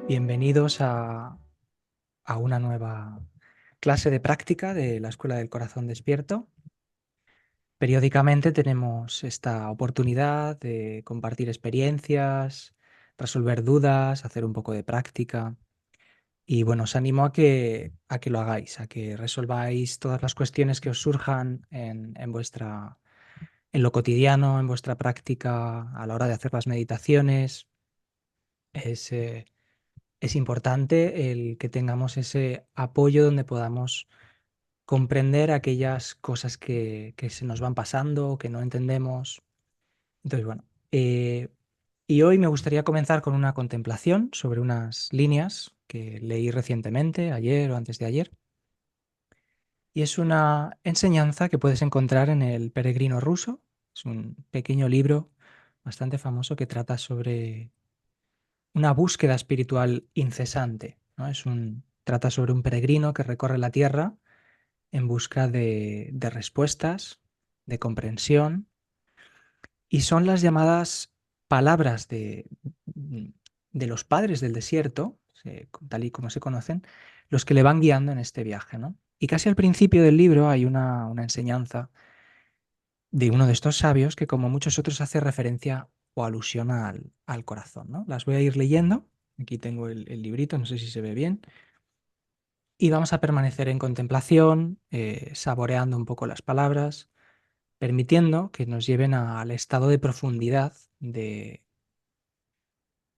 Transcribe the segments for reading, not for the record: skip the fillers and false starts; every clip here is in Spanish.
Bienvenidos a una nueva clase de práctica de la Escuela del Corazón Despierto. Periódicamente tenemos esta oportunidad de compartir experiencias, resolver dudas, hacer un poco de práctica. Y bueno, os animo a que lo hagáis, a que resolváis todas las cuestiones que os surjan en lo cotidiano, en vuestra práctica, a la hora de hacer las meditaciones. Es, eh, Es importante el que tengamos ese apoyo donde podamos comprender aquellas cosas que se nos van pasando o que no entendemos. Entonces, bueno, y hoy me gustaría comenzar con una contemplación sobre unas líneas que leí recientemente, ayer o antes de ayer, y es una enseñanza que puedes encontrar en El Peregrino Ruso. Es un pequeño libro bastante famoso que trata sobre una búsqueda espiritual incesante, ¿no? Trata sobre un peregrino que recorre la tierra en busca de respuestas, de comprensión, y son las llamadas palabras de los padres del desierto, tal y como se conocen, los que le van guiando en este viaje, ¿no? Y casi al principio del libro hay una enseñanza de uno de estos sabios que, como muchos otros, hace referencia o alusión al corazón, ¿no? Las voy a ir leyendo. Aquí tengo el librito, no sé si se ve bien. Y vamos a permanecer en contemplación, saboreando un poco las palabras, permitiendo que nos lleven al estado de profundidad de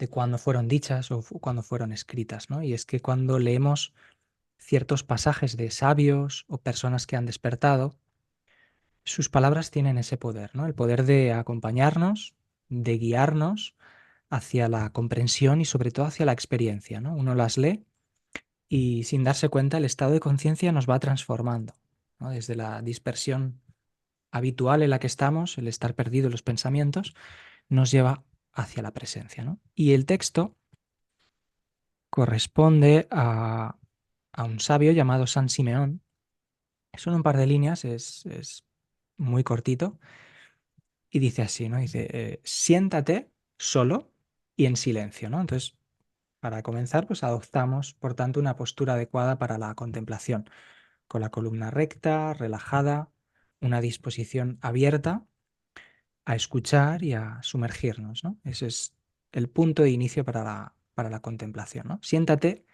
cuando fueron dichas o cuando fueron escritas, ¿no? Y es que cuando leemos ciertos pasajes de sabios o personas que han despertado, sus palabras tienen ese poder, ¿no? El poder de acompañarnos, de guiarnos hacia la comprensión y sobre todo hacia la experiencia, ¿no? Uno las lee y sin darse cuenta el estado de conciencia nos va transformando, ¿no? Desde la dispersión habitual en la que estamos, el estar perdido en los pensamientos, nos lleva hacia la presencia, ¿no? Y el texto corresponde a un sabio llamado San Simeón. Son un par de líneas, es muy cortito, y dice así, ¿no? Dice, siéntate solo y en silencio, ¿no? Entonces, para comenzar, pues adoptamos, por tanto, una postura adecuada para la contemplación, con la columna recta, relajada, una disposición abierta a escuchar y a sumergirnos, ¿no? Ese es el punto de inicio para la contemplación, ¿no? Siéntate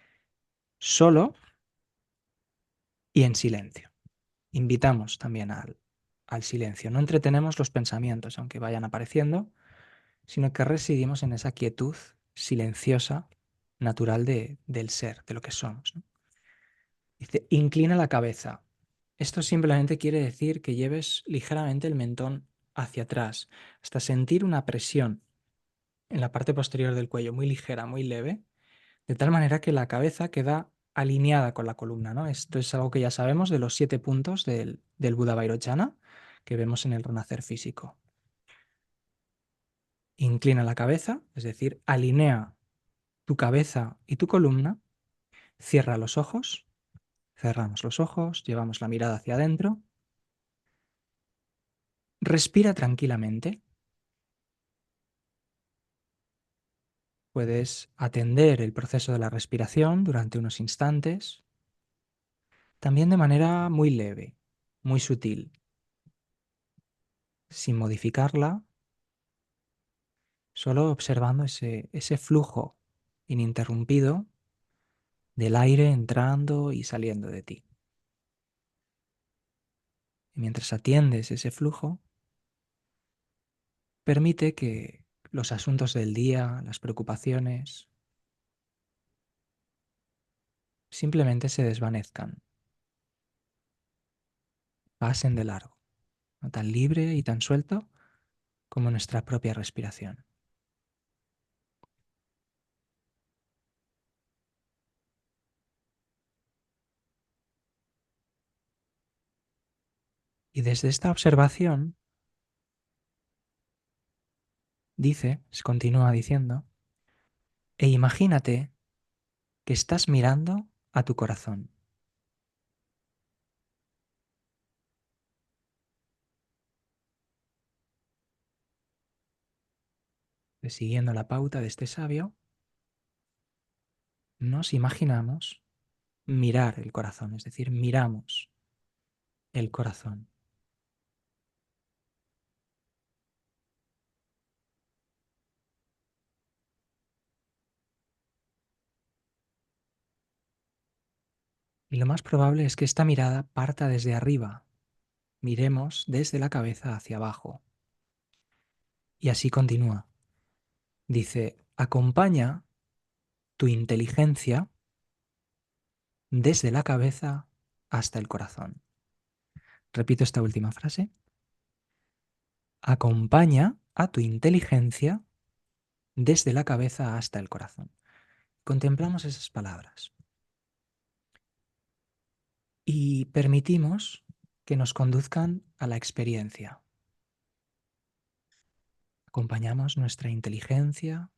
solo y en silencio. Invitamos también al silencio. No entretenemos los pensamientos, aunque vayan apareciendo, sino que residimos en esa quietud silenciosa, natural del ser, de lo que somos, ¿no? Dice, inclina la cabeza. Esto simplemente quiere decir que lleves ligeramente el mentón hacia atrás, hasta sentir una presión en la parte posterior del cuello, muy ligera, muy leve, de tal manera que la cabeza queda alineada con la columna, ¿no? Esto es algo que ya sabemos de los 7 puntos del Buda Vairochana que vemos en el renacer físico. Inclina la cabeza, es decir, alinea tu cabeza y tu columna, cierra los ojos, cerramos los ojos, llevamos la mirada hacia adentro, respira tranquilamente. Puedes atender el proceso de la respiración durante unos instantes, también de manera muy leve, muy sutil, sin modificarla, solo observando ese flujo ininterrumpido del aire entrando y saliendo de ti. Y mientras atiendes ese flujo, permite que los asuntos del día, las preocupaciones, simplemente se desvanezcan, pasen de largo, ¿no? Tan libre y tan suelto como nuestra propia respiración. Y desde esta observación, continúa diciendo, e imagínate que estás mirando a tu corazón. Siguiendo la pauta de este sabio, nos imaginamos mirar el corazón, es decir, miramos el corazón. Y lo más probable es que esta mirada parta desde arriba. Miremos desde la cabeza hacia abajo. Y así continúa. Dice, acompaña tu inteligencia desde la cabeza hasta el corazón. Repito esta última frase. Acompaña a tu inteligencia desde la cabeza hasta el corazón. Contemplamos esas palabras y permitimos que nos conduzcan a la experiencia. Acompañamos nuestra inteligencia,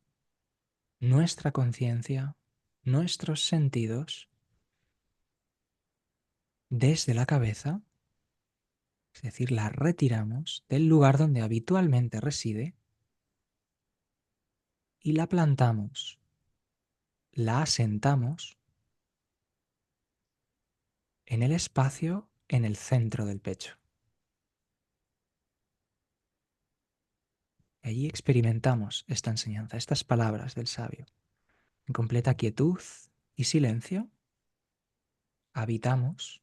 nuestra conciencia, nuestros sentidos desde la cabeza, es decir, la retiramos del lugar donde habitualmente reside y la plantamos, la asentamos en el espacio en el centro del pecho. Y allí experimentamos esta enseñanza, estas palabras del sabio. En completa quietud y silencio, habitamos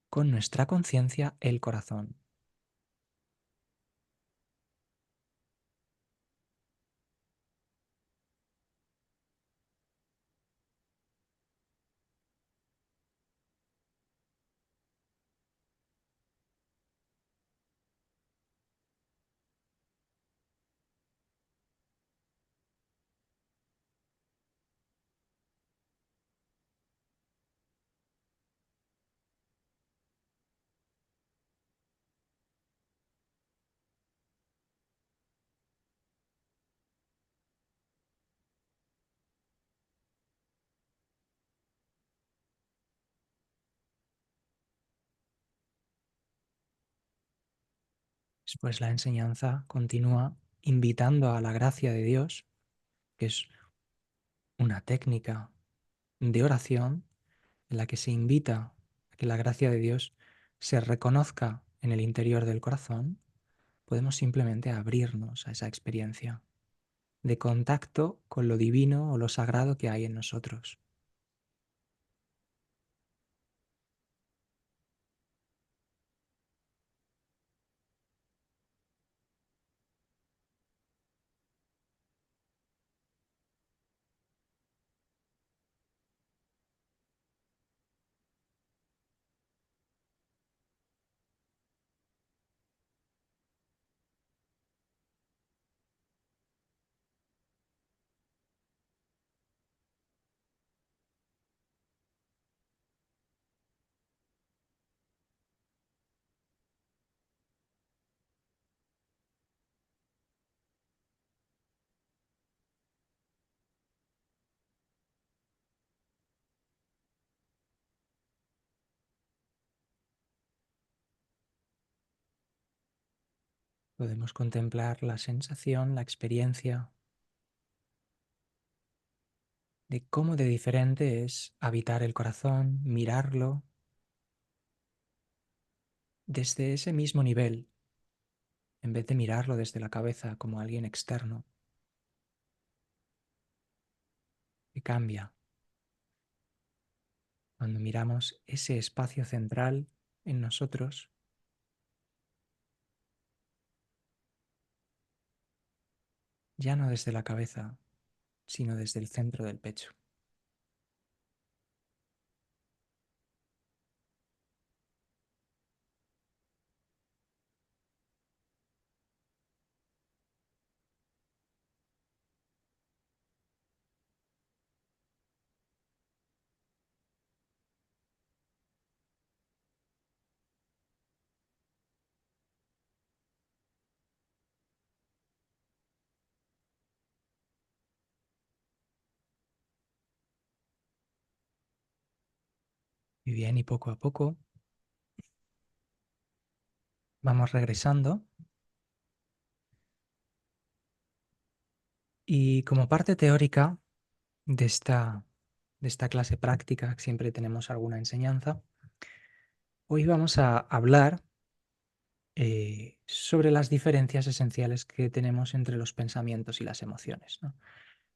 con nuestra conciencia el corazón. Después la enseñanza continúa invitando a la gracia de Dios, que es una técnica de oración en la que se invita a que la gracia de Dios se reconozca en el interior del corazón. Podemos simplemente abrirnos a esa experiencia de contacto con lo divino o lo sagrado que hay en nosotros. Podemos contemplar la sensación, la experiencia de cómo de diferente es habitar el corazón, mirarlo desde ese mismo nivel, en vez de mirarlo desde la cabeza como alguien externo, que cambia. Cuando miramos ese espacio central en nosotros, ya no desde la cabeza, sino desde el centro del pecho. Y bien, y poco a poco vamos regresando y como parte teórica de esta clase práctica, que siempre tenemos alguna enseñanza, hoy vamos a hablar sobre las diferencias esenciales que tenemos entre los pensamientos y las emociones, ¿no?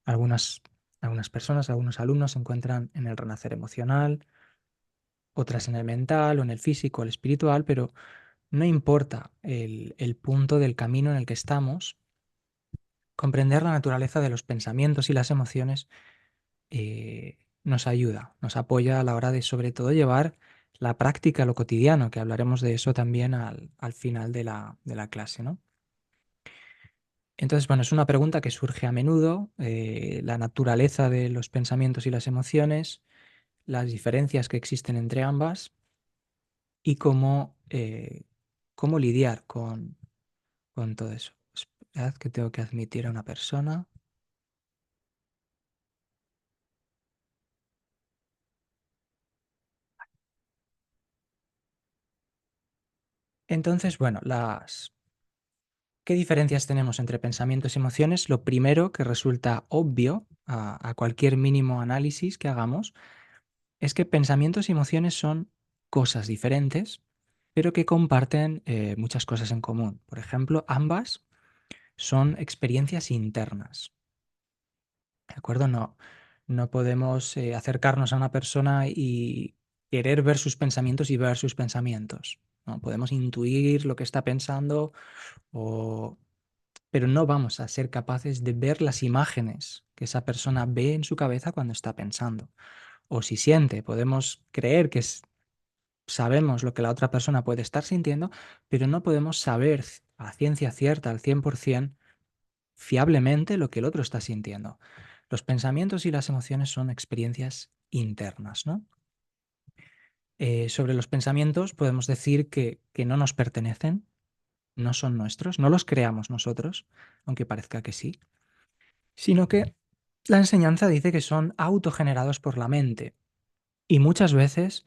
Algunas, algunas personas, algunos alumnos se encuentran en el renacer emocional, otras en el mental o en el físico, el espiritual, pero no importa el punto del camino en el que estamos, comprender la naturaleza de los pensamientos y las emociones nos ayuda, nos apoya a la hora de sobre todo llevar la práctica a lo cotidiano, que hablaremos de eso también al final de la clase, ¿no? Entonces, bueno, es una pregunta que surge a menudo, la naturaleza de los pensamientos y las emociones, las diferencias que existen entre ambas y cómo lidiar con todo eso. Esperad que tengo que admitir a una persona. Entonces, bueno, ¿qué diferencias tenemos entre pensamientos y emociones? Lo primero que resulta obvio a cualquier mínimo análisis que hagamos es que pensamientos y emociones son cosas diferentes, pero que comparten muchas cosas en común. Por ejemplo, ambas son experiencias internas. ¿De acuerdo? No podemos acercarnos a una persona y querer ver sus pensamientos y ver sus pensamientos, ¿no? Podemos intuir lo que está pensando, pero no vamos a ser capaces de ver las imágenes que esa persona ve en su cabeza cuando está pensando. O si siente, podemos creer que sabemos lo que la otra persona puede estar sintiendo, pero no podemos saber a ciencia cierta, al 100%, fiablemente lo que el otro está sintiendo. Los pensamientos y las emociones son experiencias internas, ¿no? Sobre los pensamientos podemos decir que no nos pertenecen, no son nuestros, no los creamos nosotros, aunque parezca que sí, sino que la enseñanza dice que son autogenerados por la mente y muchas veces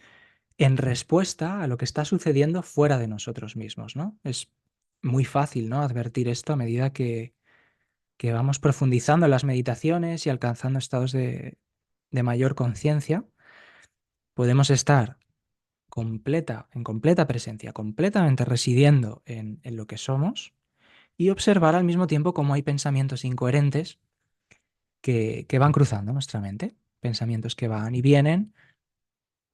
en respuesta a lo que está sucediendo fuera de nosotros mismos, ¿no? Es muy fácil, ¿no?, advertir esto a medida que vamos profundizando en las meditaciones y alcanzando estados de mayor conciencia. Podemos estar en completa presencia, completamente residiendo en lo que somos y observar al mismo tiempo cómo hay pensamientos incoherentes que van cruzando nuestra mente, pensamientos que van y vienen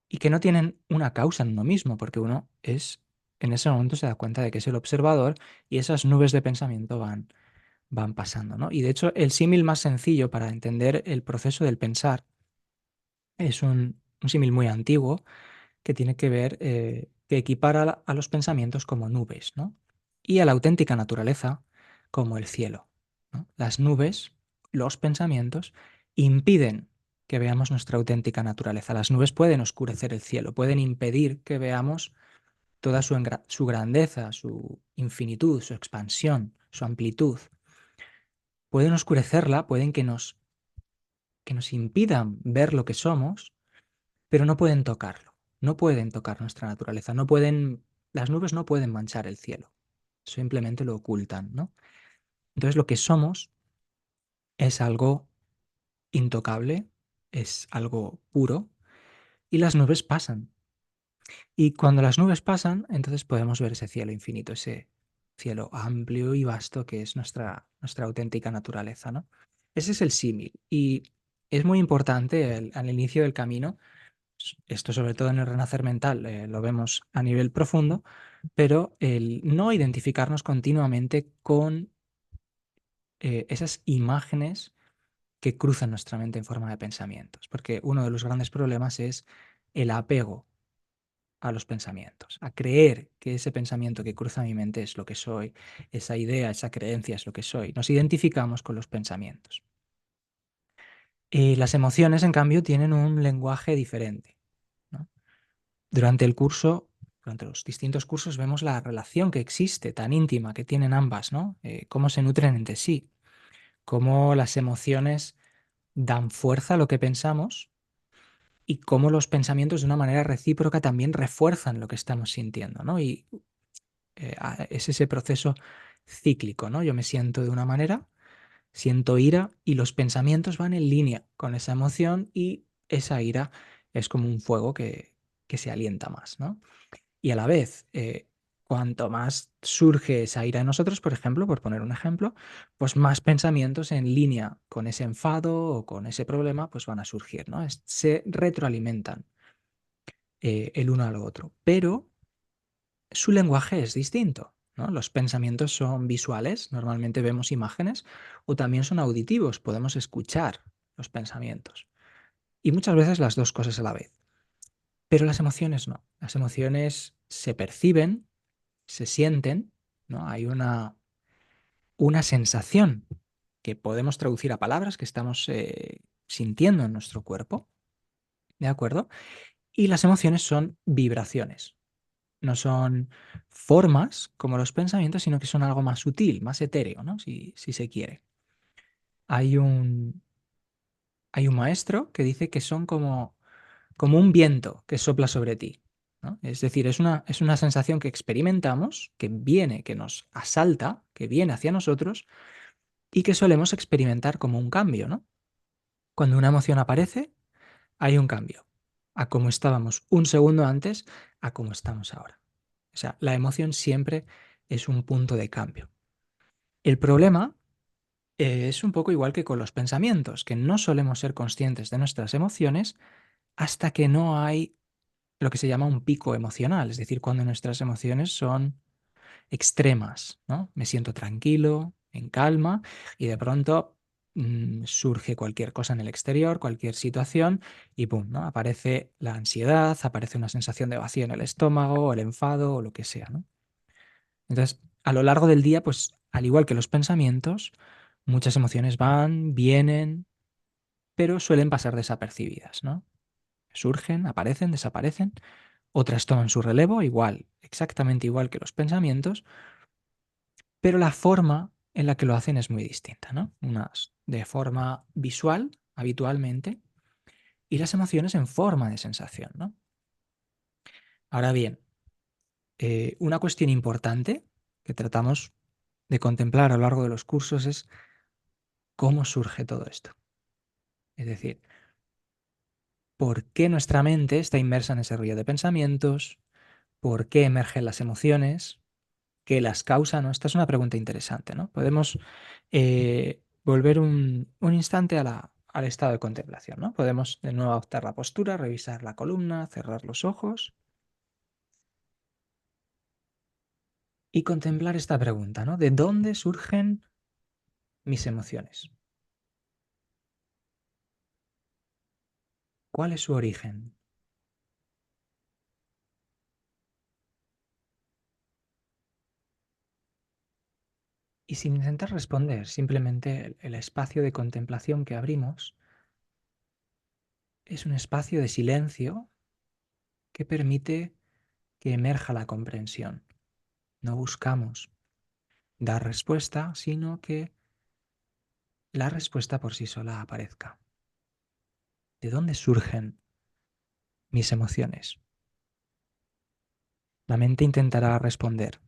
y que no tienen una causa en uno mismo, porque uno en ese momento se da cuenta de que es el observador y esas nubes de pensamiento van pasando, ¿no? Y de hecho, el símil más sencillo para entender el proceso del pensar es un símil muy antiguo que tiene que ver, que equipara a los pensamientos como nubes, ¿no? Y a la auténtica naturaleza como el cielo, ¿no? Las nubes, los pensamientos, impiden que veamos nuestra auténtica naturaleza. Las nubes pueden oscurecer el cielo, pueden impedir que veamos toda su grandeza, su infinitud, su expansión, su amplitud. Pueden oscurecerla, pueden que nos impidan ver lo que somos, pero no pueden tocarlo, no pueden tocar nuestra naturaleza, las nubes no pueden manchar el cielo, simplemente lo ocultan, ¿no? Entonces lo que somos es algo intocable, es algo puro, y las nubes pasan. Y cuando las nubes pasan, entonces podemos ver ese cielo infinito, ese cielo amplio y vasto que es nuestra auténtica naturaleza, ¿no? Ese es el símil. Y es muy importante al inicio del camino, esto sobre todo en el renacer mental, lo vemos a nivel profundo, pero el no identificarnos continuamente con esas imágenes que cruzan nuestra mente en forma de pensamientos, porque uno de los grandes problemas es el apego a los pensamientos, a creer que ese pensamiento que cruza mi mente es lo que soy, esa idea, esa creencia es lo que soy. Nos identificamos con los pensamientos. Las emociones, en cambio, tienen un lenguaje diferente, ¿no? Durante el curso, durante los distintos cursos, vemos la relación que existe, tan íntima, que tienen ambas, ¿no? Cómo se nutren entre sí, cómo las emociones dan fuerza a lo que pensamos y cómo los pensamientos de una manera recíproca también refuerzan lo que estamos sintiendo, ¿no? Y es ese proceso cíclico, ¿no? Yo me siento de una manera Siento ira y los pensamientos van en línea con esa emoción y esa ira es como un fuego que se alienta más, ¿no? Y a la vez, cuanto más surge esa ira en nosotros, por ejemplo, por poner un ejemplo, pues más pensamientos en línea con ese enfado o con ese problema, pues van a surgir, ¿no? Se retroalimentan el uno al otro, pero su lenguaje es distinto, ¿no? Los pensamientos son visuales, normalmente vemos imágenes, o también son auditivos, podemos escuchar los pensamientos. Y muchas veces las dos cosas a la vez. Pero las emociones no. Las emociones se perciben, se sienten, ¿no? Hay una sensación que podemos traducir a palabras que estamos sintiendo en nuestro cuerpo, ¿de acuerdo? Y las emociones son vibraciones. No son formas como los pensamientos, sino que son algo más sutil, más etéreo, ¿no? Si se quiere. Hay un, hay un maestro que dice que son como un viento que sopla sobre ti, ¿no? Es decir, es una sensación que experimentamos, que viene, que nos asalta, que viene hacia nosotros y que solemos experimentar como un cambio, ¿no? Cuando una emoción aparece, hay un cambio. A cómo estábamos un segundo antes, a cómo estamos ahora. O sea, la emoción siempre es un punto de cambio. El problema es un poco igual que con los pensamientos, que no solemos ser conscientes de nuestras emociones hasta que no hay lo que se llama un pico emocional, es decir, cuando nuestras emociones son extremas, ¿no? Me siento tranquilo, en calma, y de pronto surge cualquier cosa en el exterior, cualquier situación, y ¡pum!, ¿no? Aparece la ansiedad, aparece una sensación de vacío en el estómago, el enfado o lo que sea, ¿no? Entonces, a lo largo del día, pues al igual que los pensamientos, muchas emociones van, vienen, pero suelen pasar desapercibidas, ¿no? Surgen, aparecen, desaparecen, otras toman su relevo, igual, exactamente igual que los pensamientos, pero la forma en la que lo hacen es muy distinta, ¿no? Unas de forma visual, habitualmente, y las emociones en forma de sensación, ¿no? Ahora bien, una cuestión importante que tratamos de contemplar a lo largo de los cursos es cómo surge todo esto. Es decir, ¿por qué nuestra mente está inmersa en ese río de pensamientos? ¿Por qué emergen las emociones? ¿Qué las causa? ¿No? Esta es una pregunta interesante, ¿no? Podemos volver un instante al estado de contemplación, ¿no? Podemos de nuevo adoptar la postura, revisar la columna, cerrar los ojos y contemplar esta pregunta, ¿no? ¿De dónde surgen mis emociones? ¿Cuál es su origen? Y sin intentar responder, simplemente el espacio de contemplación que abrimos es un espacio de silencio que permite que emerja la comprensión. No buscamos dar respuesta, sino que la respuesta por sí sola aparezca. ¿De dónde surgen mis emociones? La mente intentará responder.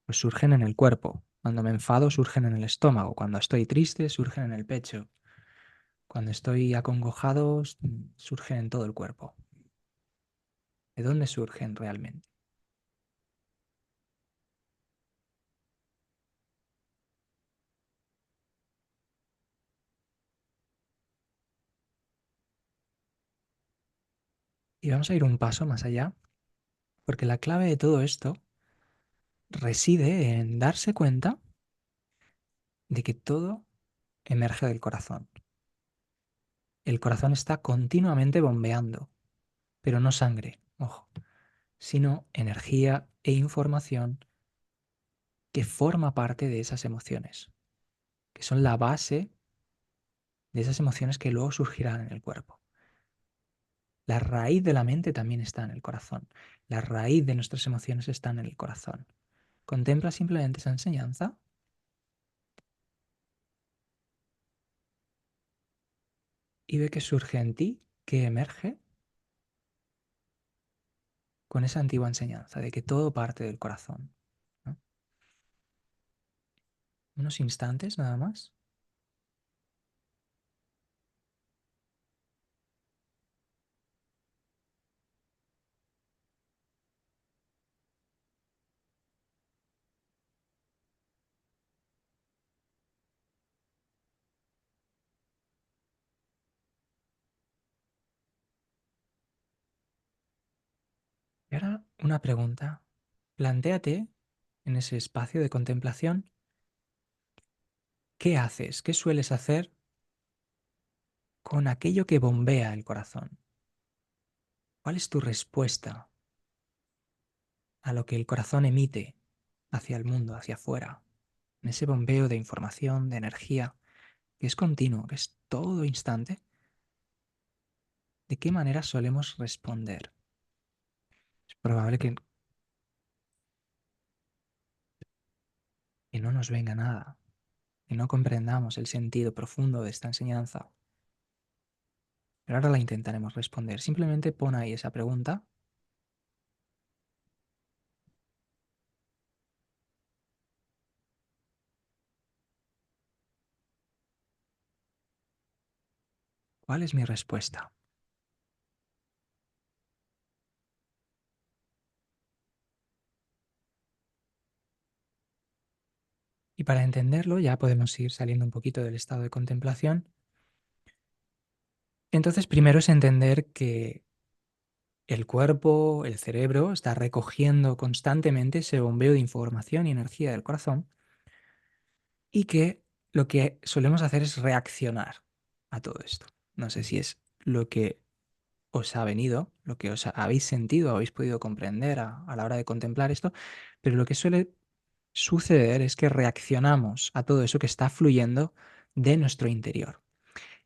Pues surgen en el cuerpo. Cuando me enfado, surgen en el estómago. Cuando estoy triste, surgen en el pecho. Cuando estoy acongojado, surgen en todo el cuerpo. ¿De dónde surgen realmente? Y vamos a ir un paso más allá, porque la clave de todo esto reside en darse cuenta de que todo emerge del corazón. El corazón está continuamente bombeando, pero no sangre, ojo, sino energía e información que forma parte de esas emociones, que son la base de esas emociones que luego surgirán en el cuerpo. La raíz de la mente también está en el corazón. La raíz de nuestras emociones está en el corazón. Contempla simplemente esa enseñanza y ve que surge en ti, que emerge con esa antigua enseñanza de que todo parte del corazón, ¿no? Unos instantes nada más. una pregunta. Plantéate en ese espacio de contemplación, ¿qué haces? ¿Qué sueles hacer con aquello que bombea el corazón? ¿Cuál es tu respuesta a lo que el corazón emite hacia el mundo, hacia afuera? En ese bombeo de información, de energía, que es continuo, que es todo instante, ¿de qué manera solemos responder? Es probable que no nos venga nada, que no comprendamos el sentido profundo de esta enseñanza. Pero ahora la intentaremos responder. Simplemente pon ahí esa pregunta. ¿Cuál es mi respuesta? Y para entenderlo ya podemos ir saliendo un poquito del estado de contemplación. Entonces, primero es entender que el cuerpo, el cerebro, está recogiendo constantemente ese bombeo de información y energía del corazón y que lo que solemos hacer es reaccionar a todo esto. No sé si es lo que os ha venido, lo que os habéis sentido, habéis podido comprender a la hora de contemplar esto, pero lo que suele suceder es que reaccionamos a todo eso que está fluyendo de nuestro interior.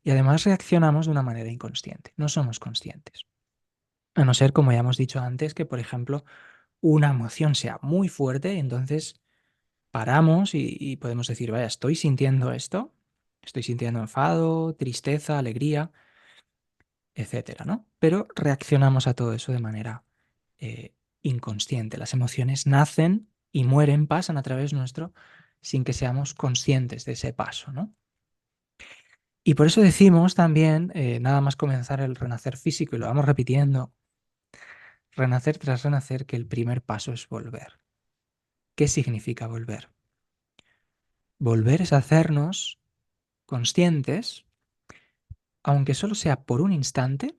Y además reaccionamos de una manera inconsciente, no somos conscientes. A no ser, como ya hemos dicho antes, que por ejemplo una emoción sea muy fuerte, entonces paramos y podemos decir, vaya, estoy sintiendo esto, estoy sintiendo enfado, tristeza, alegría, etcétera, ¿no? Pero reaccionamos a todo eso de manera eh, inconsciente. Las emociones nacen y mueren, pasan a través nuestro sin que seamos conscientes de ese paso, ¿no? Y por eso decimos también, nada más comenzar el renacer físico, y lo vamos repitiendo, renacer tras renacer, que el primer paso es volver. ¿Qué significa volver? Volver es hacernos conscientes, aunque solo sea por un instante,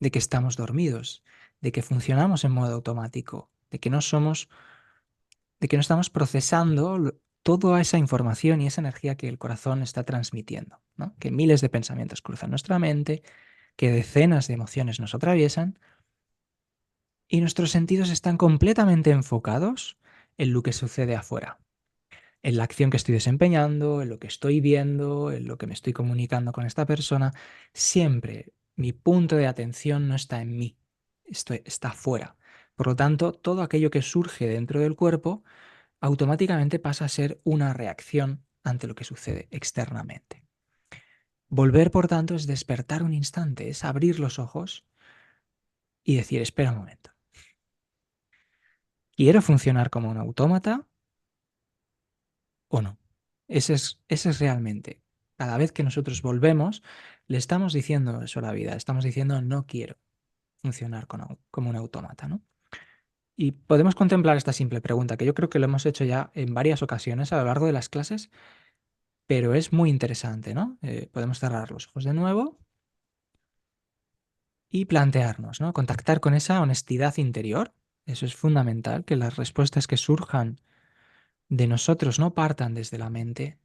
de que estamos dormidos, de que funcionamos en modo automático, de que no estamos procesando toda esa información y esa energía que el corazón está transmitiendo, ¿no? Que miles de pensamientos cruzan nuestra mente, que decenas de emociones nos atraviesan y nuestros sentidos están completamente enfocados en lo que sucede afuera, en la acción que estoy desempeñando, en lo que estoy viendo, en lo que me estoy comunicando con esta persona. Siempre mi punto de atención no está en mí, está afuera. Por lo tanto, todo aquello que surge dentro del cuerpo automáticamente pasa a ser una reacción ante lo que sucede externamente. Volver, por tanto, es despertar un instante, es abrir los ojos y decir, espera un momento, ¿quiero funcionar como un autómata o no? Ese es realmente. Cada vez que nosotros volvemos, le estamos diciendo eso a la vida, estamos diciendo no quiero funcionar como un autómata, ¿no? Y podemos contemplar esta simple pregunta, que yo creo que lo hemos hecho ya en varias ocasiones a lo largo de las clases, pero es muy interesante, ¿no? Podemos cerrar los ojos de nuevo y plantearnos, ¿no? Contactar con esa honestidad interior. Eso es fundamental, que las respuestas que surjan de nosotros no partan desde la mente.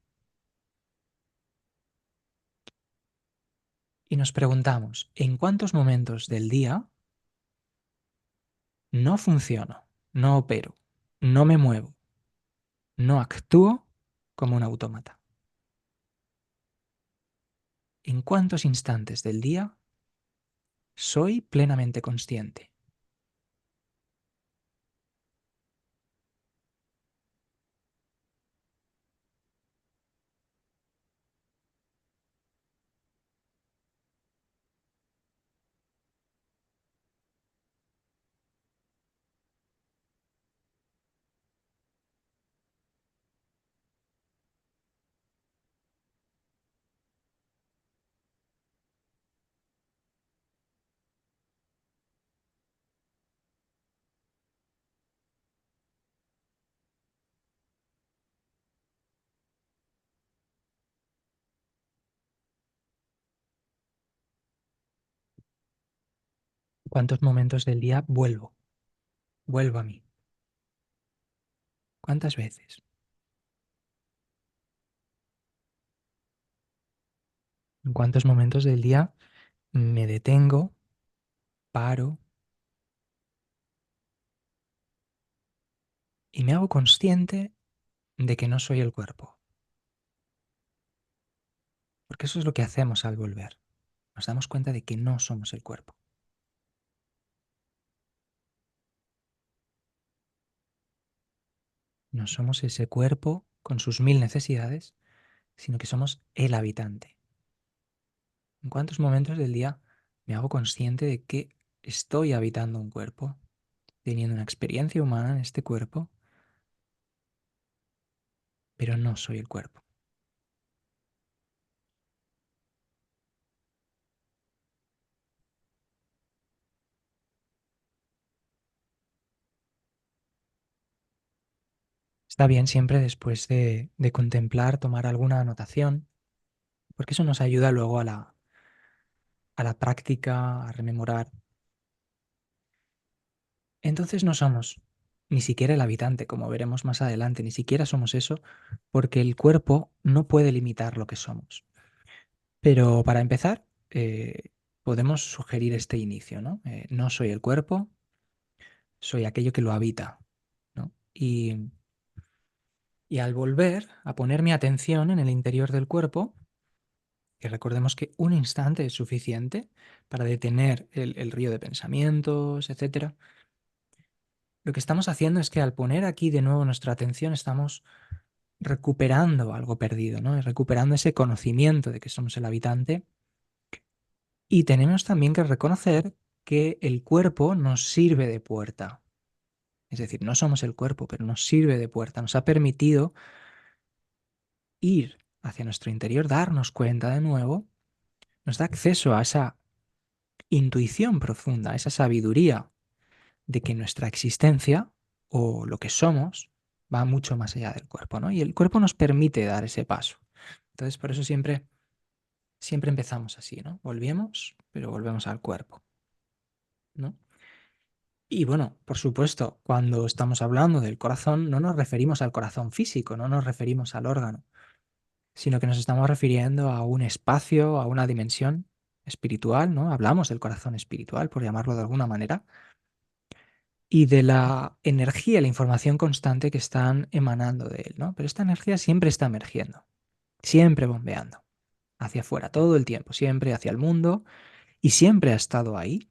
Y nos preguntamos, ¿en cuántos momentos del día no funciono, no opero, no me muevo, no actúo como un autómata? ¿En cuántos instantes del día soy plenamente consciente? ¿Cuántos momentos del día vuelvo? vuelvo a mí. ¿Cuántas veces? ¿En cuántos momentos del día me detengo, paro y me hago consciente de que no soy el cuerpo? Porque eso es lo que hacemos al volver. Nos damos cuenta de que no somos el cuerpo. No somos ese cuerpo con sus mil necesidades, sino que somos el habitante. ¿En cuántos momentos del día me hago consciente de que estoy habitando un cuerpo, teniendo una experiencia humana en este cuerpo, pero no soy el cuerpo? Está bien siempre después de contemplar, tomar alguna anotación, porque eso nos ayuda luego a la práctica, a rememorar. Entonces no somos ni siquiera el habitante, como veremos más adelante, ni siquiera somos eso, porque el cuerpo no puede limitar lo que somos. Pero para empezar, podemos sugerir este inicio, ¿no? No soy el cuerpo, soy aquello que lo habita, ¿no? Y al volver a poner mi atención en el interior del cuerpo, que recordemos que un instante es suficiente para detener el río de pensamientos, etcétera, lo que estamos haciendo es que al poner aquí de nuevo nuestra atención estamos recuperando algo perdido, ¿no? Y recuperando ese conocimiento de que somos el habitante. Y tenemos también que reconocer que el cuerpo nos sirve de puerta. Es decir, no somos el cuerpo, pero nos sirve de puerta. Nos ha permitido ir hacia nuestro interior, darnos cuenta de nuevo, nos da acceso a esa intuición profunda, a esa sabiduría de que nuestra existencia o lo que somos va mucho más allá del cuerpo, ¿no? Y el cuerpo nos permite dar ese paso. Entonces, por eso siempre empezamos así, ¿no? Volvemos, pero volvemos al cuerpo, ¿no? Y bueno, por supuesto, cuando estamos hablando del corazón, no nos referimos al corazón físico, no nos referimos al órgano, sino que nos estamos refiriendo a un espacio, a una dimensión espiritual, ¿no? Hablamos del corazón espiritual, por llamarlo de alguna manera, y de la energía, la información constante que están emanando de él, ¿no? Pero esta energía siempre está emergiendo, siempre bombeando hacia afuera, todo el tiempo, siempre hacia el mundo, y siempre ha estado ahí,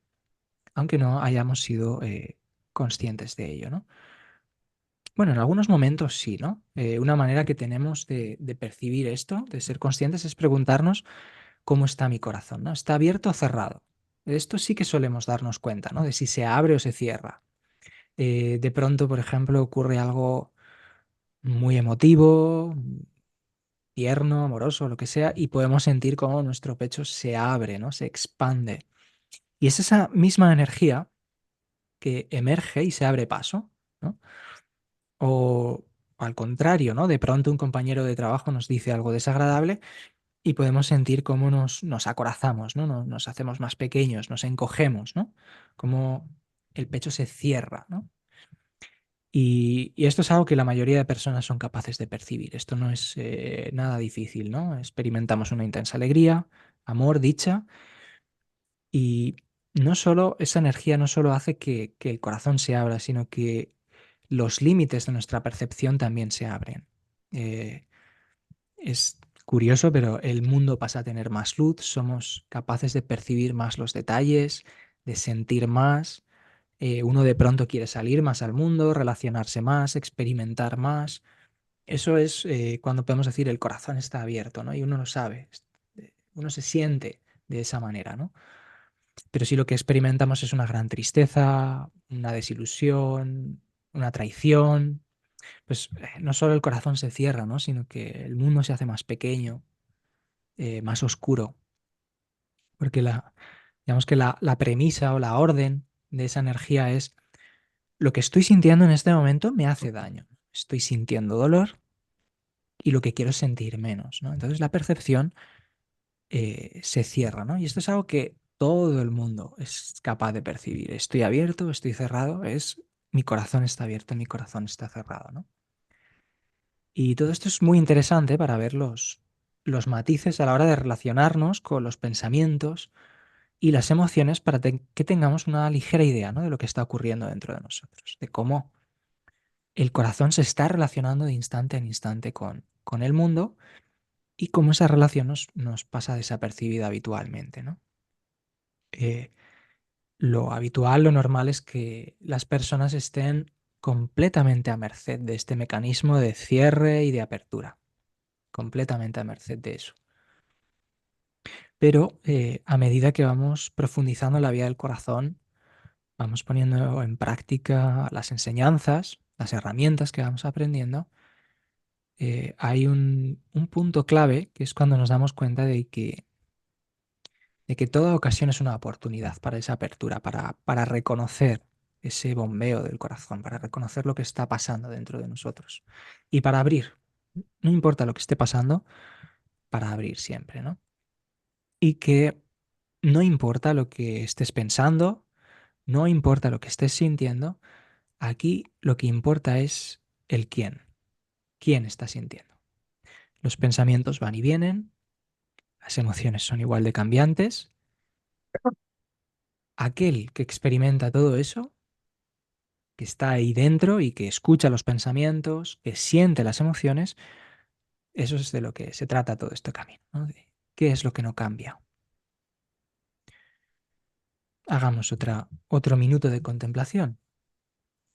aunque no hayamos sido conscientes de ello, ¿no? Bueno, en algunos momentos sí, ¿no? Una manera que tenemos de percibir esto, de ser conscientes, es preguntarnos cómo está mi corazón, ¿no? ¿Está abierto o cerrado? De esto sí que solemos darnos cuenta, ¿no? De si se abre o se cierra. De pronto, por ejemplo, ocurre algo muy emotivo, tierno, amoroso, lo que sea, y podemos sentir cómo nuestro pecho se abre, ¿no? Se expande. Y es esa misma energía que emerge y se abre paso, ¿no? O al contrario, ¿no? De pronto un compañero de trabajo nos dice algo desagradable y podemos sentir cómo nos acorazamos, ¿no? Nos hacemos más pequeños, nos encogemos, ¿no? Como el pecho se cierra, ¿no? Y esto es algo que la mayoría de personas son capaces de percibir. Esto no es nada difícil, ¿no? Experimentamos una intensa alegría, amor, dicha, y no solo, esa energía no solo hace que el corazón se abra, sino que los límites de nuestra percepción también se abren. Eh, es curioso, pero el mundo pasa a tener más luz, somos capaces de percibir más los detalles, de sentir más. Uno de pronto quiere salir más al mundo, relacionarse más, experimentar más. Eso es cuando podemos decir el corazón está abierto, ¿no? Y uno lo sabe, uno se siente de esa manera, ¿no? Pero si lo que experimentamos es una gran tristeza, una desilusión, una traición, pues no solo el corazón se cierra, ¿no? Sino que el mundo se hace más pequeño, más oscuro, porque digamos que la premisa o la orden de esa energía es lo que estoy sintiendo en este momento me hace daño. Estoy sintiendo dolor y lo que quiero es sentir menos, ¿no? Entonces la percepción se cierra, ¿no? Y esto es algo que todo el mundo es capaz de percibir. Estoy abierto, estoy cerrado, es mi corazón está abierto, mi corazón está cerrado, ¿no? Y todo esto es muy interesante para ver los matices a la hora de relacionarnos con los pensamientos y las emociones para que tengamos una ligera idea, ¿no?, de lo que está ocurriendo dentro de nosotros, de cómo el corazón se está relacionando de instante en instante con el mundo y cómo esa relación nos pasa desapercibida habitualmente, ¿no? Eh, lo habitual, lo normal es que las personas estén completamente a merced de este mecanismo de cierre y de apertura, completamente a merced de eso. Pero a medida que vamos profundizando en la vida del corazón, vamos poniendo en práctica las enseñanzas, las herramientas que vamos aprendiendo, hay un punto clave que es cuando nos damos cuenta de que toda ocasión es una oportunidad para esa apertura, para reconocer ese bombeo del corazón, para reconocer lo que está pasando dentro de nosotros y para abrir, no importa lo que esté pasando, para abrir siempre, ¿no? Y que no importa lo que estés pensando, no importa lo que estés sintiendo, aquí lo que importa es el quién está sintiendo. Los pensamientos van y vienen, las emociones son igual de cambiantes. Aquel que experimenta todo eso, que está ahí dentro y que escucha los pensamientos, que siente las emociones, eso es de lo que se trata todo este camino, ¿no? De qué es lo que no cambia. Hagamos otro minuto de contemplación.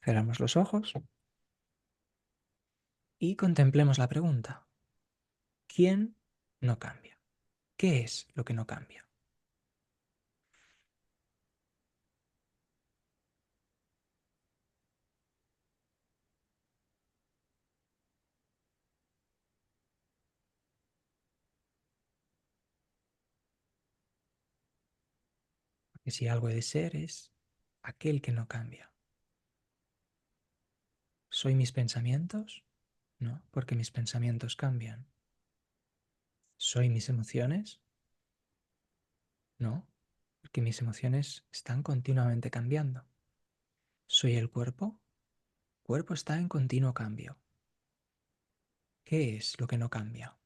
Cerramos los ojos y contemplemos la pregunta. ¿Quién no cambia? ¿Qué es lo que no cambia? Porque si algo he de ser es aquel que no cambia. ¿Soy mis pensamientos? No, porque mis pensamientos cambian. ¿Soy mis emociones? No, porque mis emociones están continuamente cambiando. ¿Soy el cuerpo? El cuerpo está en continuo cambio. ¿Qué es lo que no cambia?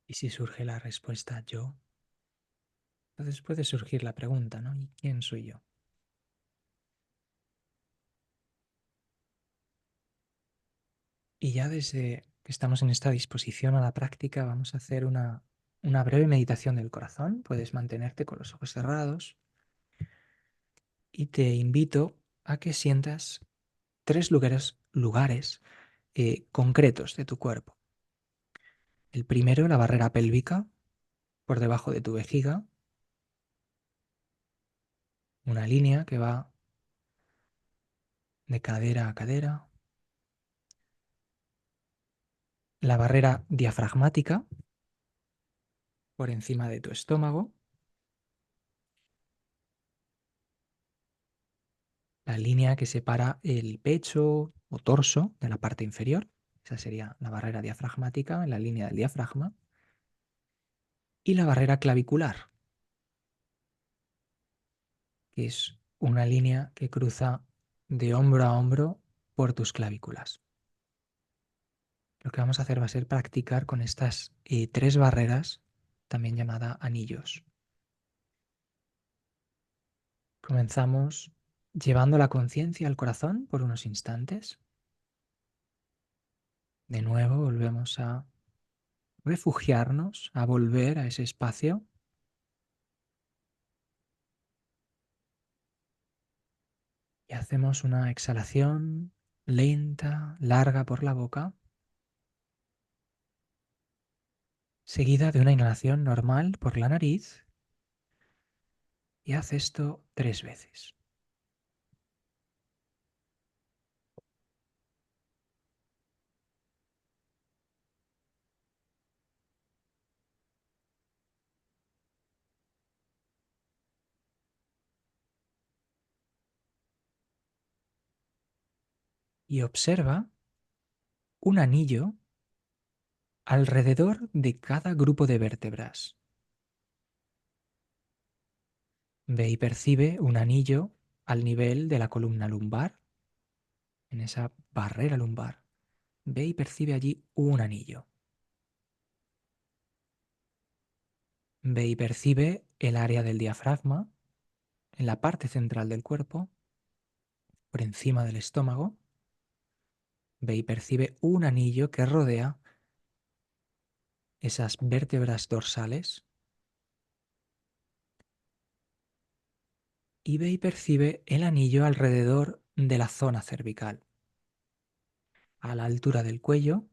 Y si surge la respuesta yo, entonces puede surgir la pregunta, ¿no? ¿Y quién soy yo? Y ya desde que estamos en esta disposición a la práctica, vamos a hacer una breve meditación del corazón. Puedes mantenerte con los ojos cerrados y te invito a que sientas tres lugares concretos de tu cuerpo. El primero, la barrera pélvica, por debajo de tu vejiga, una línea que va de cadera a cadera. La barrera diafragmática, por encima de tu estómago. La línea que separa el pecho o torso de la parte inferior. Esa sería la barrera diafragmática, en la línea del diafragma. Y la barrera clavicular, que es una línea que cruza de hombro a hombro por tus clavículas. Lo que vamos a hacer va a ser practicar con estas tres barreras, también llamada anillos. Comenzamos llevando la conciencia al corazón por unos instantes. De nuevo volvemos a refugiarnos, a volver a ese espacio. Y hacemos una exhalación lenta, larga por la boca, seguida de una inhalación normal por la nariz Y haz esto 3 veces. Y observa un anillo alrededor de cada grupo de vértebras. Ve y percibe un anillo al nivel de la columna lumbar, en esa barrera lumbar. Ve y percibe allí un anillo. Ve y percibe el área del diafragma, en la parte central del cuerpo, por encima del estómago. Ve y percibe un anillo que rodea esas vértebras dorsales. Y ve y percibe el anillo alrededor de la zona cervical, a la altura del cuello,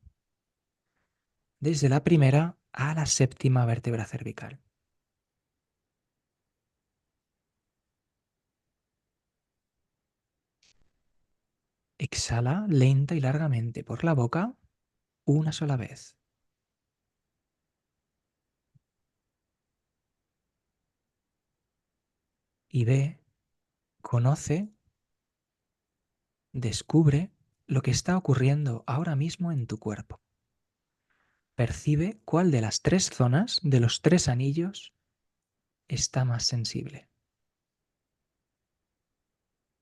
desde la primera a la séptima vértebra cervical. Exhala lenta y largamente por la boca una sola vez. Y ve, conoce, descubre lo que está ocurriendo ahora mismo en tu cuerpo. Percibe cuál de las 3 zonas, de los 3 anillos, está más sensible.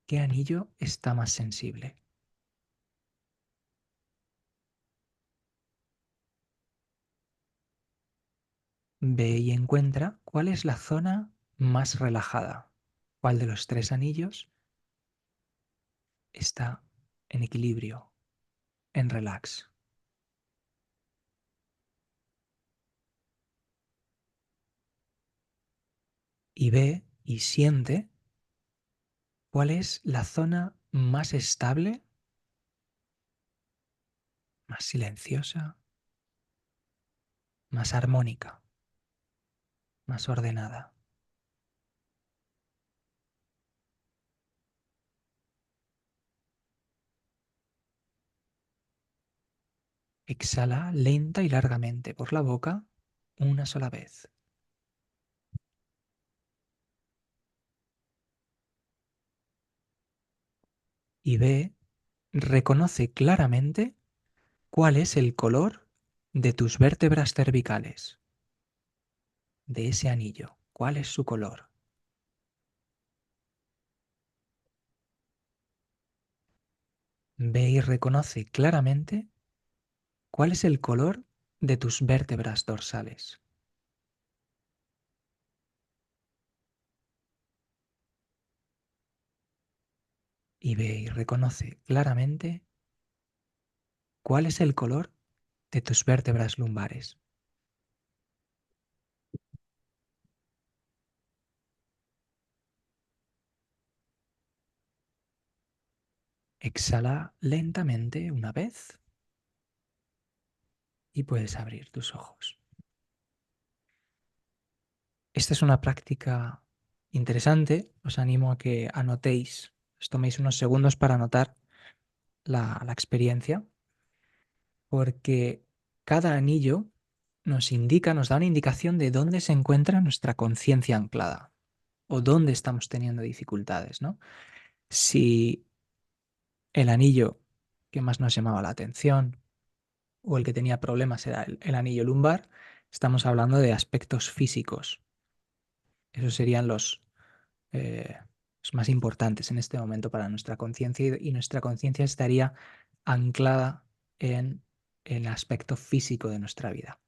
¿Qué anillo está más sensible? Ve y encuentra cuál es la zona más relajada. ¿Cuál de los 3 anillos está en equilibrio, en relax? Y ve y siente cuál es la zona más estable, más silenciosa, más armónica, más ordenada. Exhala lenta y largamente por la boca una sola vez. Y ve, reconoce claramente cuál es el color de tus vértebras cervicales, de ese anillo. ¿Cuál es su color? Ve y reconoce claramente cuál es el color de tus vértebras dorsales. Y ve y reconoce claramente cuál es el color de tus vértebras lumbares. Exhala lentamente una vez y puedes abrir tus ojos. Esta es una práctica interesante. Os animo a que anotéis, os toméis unos segundos para anotar la experiencia, porque cada anillo nos indica, nos da una indicación de dónde se encuentra nuestra conciencia anclada o dónde estamos teniendo dificultades, ¿no? Si el anillo que más nos llamaba la atención o el que tenía problemas era el anillo lumbar, estamos hablando de aspectos físicos. Esos serían eh, los más importantes en este momento para nuestra conciencia y nuestra conciencia estaría anclada en el aspecto físico de nuestra vida.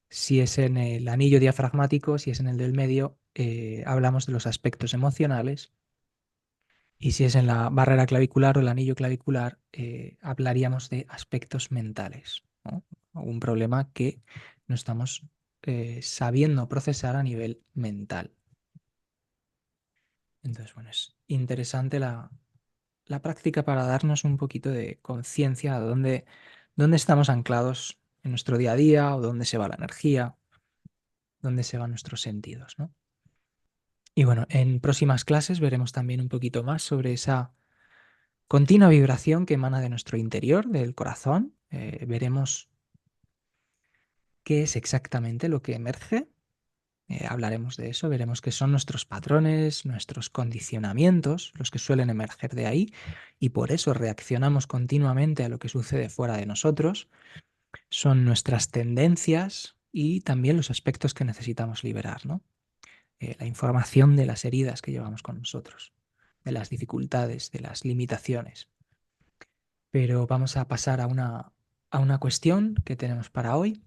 Si es en el anillo diafragmático, si es en el del medio, hablamos de los aspectos emocionales. Y si es en la barrera clavicular o el anillo clavicular, hablaríamos de aspectos mentales, ¿no? Un problema que no estamos sabiendo procesar a nivel mental. Entonces, bueno, es interesante la práctica para darnos un poquito de conciencia de dónde estamos anclados en nuestro día a día o dónde se va la energía, dónde se van nuestros sentidos, ¿no? Y bueno, en próximas clases veremos también un poquito más sobre esa continua vibración que emana de nuestro interior, del corazón. Veremos qué es exactamente lo que emerge. Hablaremos de eso, veremos qué son nuestros patrones, nuestros condicionamientos, los que suelen emerger de ahí, y por eso reaccionamos continuamente a lo que sucede fuera de nosotros. Son nuestras tendencias y también los aspectos que necesitamos liberar, ¿no? La información de las heridas que llevamos con nosotros, de las dificultades, de las limitaciones. Pero vamos a pasar a una cuestión que tenemos para hoy.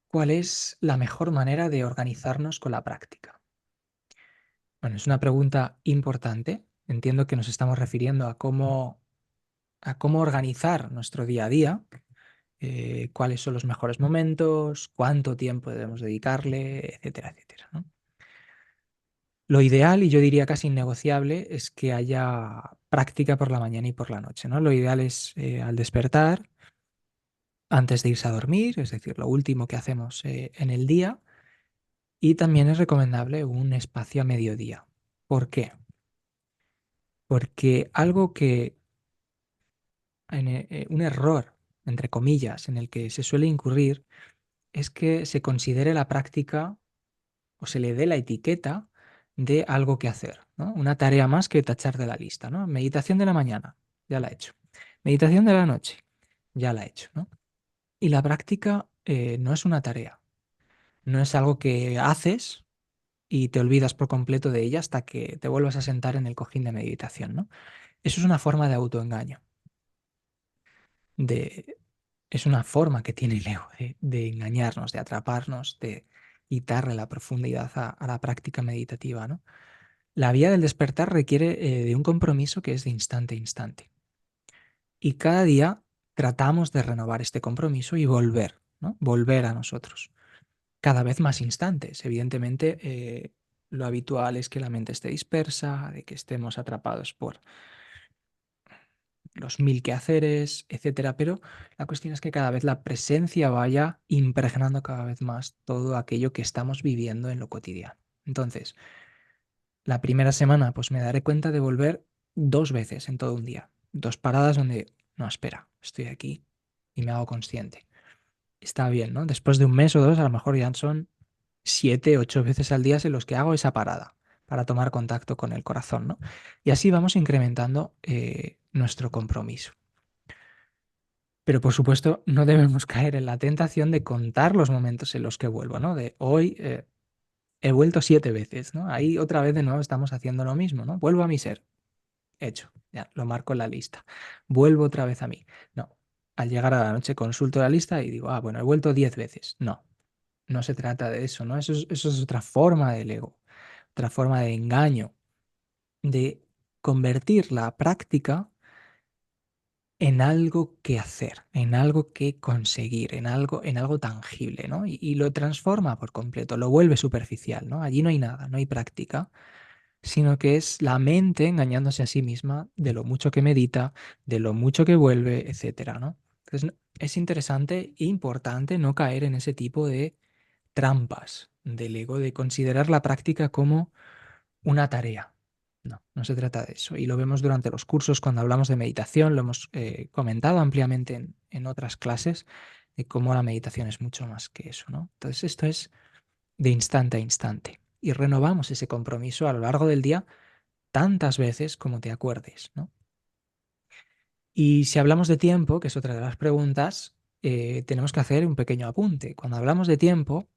¿Cuál es la mejor manera de organizarnos con la práctica? Bueno, es una pregunta importante. Entiendo que nos estamos refiriendo a cómo organizar nuestro día a día, cuáles son los mejores momentos, cuánto tiempo debemos dedicarle, etcétera, etcétera, ¿no? Lo ideal, y yo diría casi innegociable, es que haya práctica por la mañana y por la noche, ¿no? Lo ideal es al despertar, antes de irse a dormir, es decir, lo último que hacemos en el día, y también es recomendable un espacio a mediodía. ¿Por qué? Porque algo que, un error, entre comillas, en el que se suele incurrir, es que se considere la práctica o se le dé la etiqueta de algo que hacer, ¿no? Una tarea más que tachar de la lista, ¿no? Meditación de la mañana, ya la he hecho. Meditación de la noche, ya la he hecho, ¿no? Y la práctica no es una tarea, no es algo que haces y te olvidas por completo de ella hasta que te vuelvas a sentar en el cojín de meditación, ¿no? Eso es una forma de autoengaño, de, es una forma que tiene el ego de engañarnos, de atraparnos, de quitarle la profundidad a la práctica meditativa, ¿no? La vía del despertar requiere de un compromiso que es de instante a instante. Y cada día tratamos de renovar este compromiso y volver, ¿no? Volver a nosotros. Cada vez más instantes. Evidentemente, lo habitual es que la mente esté dispersa, de que estemos atrapados por los mil quehaceres, etcétera. Pero la cuestión es que cada vez la presencia vaya impregnando cada vez más todo aquello que estamos viviendo en lo cotidiano. Entonces, la primera semana, pues me daré cuenta de volver 2 veces en todo un día. 2 paradas donde, no, espera, estoy aquí y me hago consciente. Está bien, ¿no? Después de un mes o 2, a lo mejor ya son 7, 8 veces al día en los que hago esa parada para tomar contacto con el corazón, ¿no? Y así vamos incrementando nuestro compromiso. Pero por supuesto, no debemos caer en la tentación de contar los momentos en los que vuelvo, ¿no? De hoy he vuelto 7 veces, ¿no? Ahí otra vez de nuevo estamos haciendo lo mismo, ¿no? Vuelvo a mi ser. Hecho, ya lo marco en la lista. Vuelvo otra vez a mí. No, al llegar a la noche consulto la lista y digo, ah, bueno, he vuelto 10 veces. No, no se trata de eso, ¿no? Eso es otra forma del ego, otra forma de engaño, de convertir la práctica en algo que hacer, en algo que conseguir, en algo tangible, ¿no? Y lo transforma por completo, lo vuelve superficial, ¿no? Allí no hay nada, no hay práctica, sino que es la mente engañándose a sí misma de lo mucho que medita, de lo mucho que vuelve, etcétera, ¿no? Entonces, es interesante e importante no caer en ese tipo de trampas del ego, de considerar la práctica como una tarea. No, no se trata de eso. Y lo vemos durante los cursos cuando hablamos de meditación, lo hemos comentado ampliamente en otras clases, de cómo la meditación es mucho más que eso, ¿no? Entonces, esto es de instante a instante. Y renovamos ese compromiso a lo largo del día tantas veces como te acuerdes, ¿no? Y si hablamos de tiempo, que es otra de las preguntas, tenemos que hacer un pequeño apunte. Cuando hablamos de tiempo,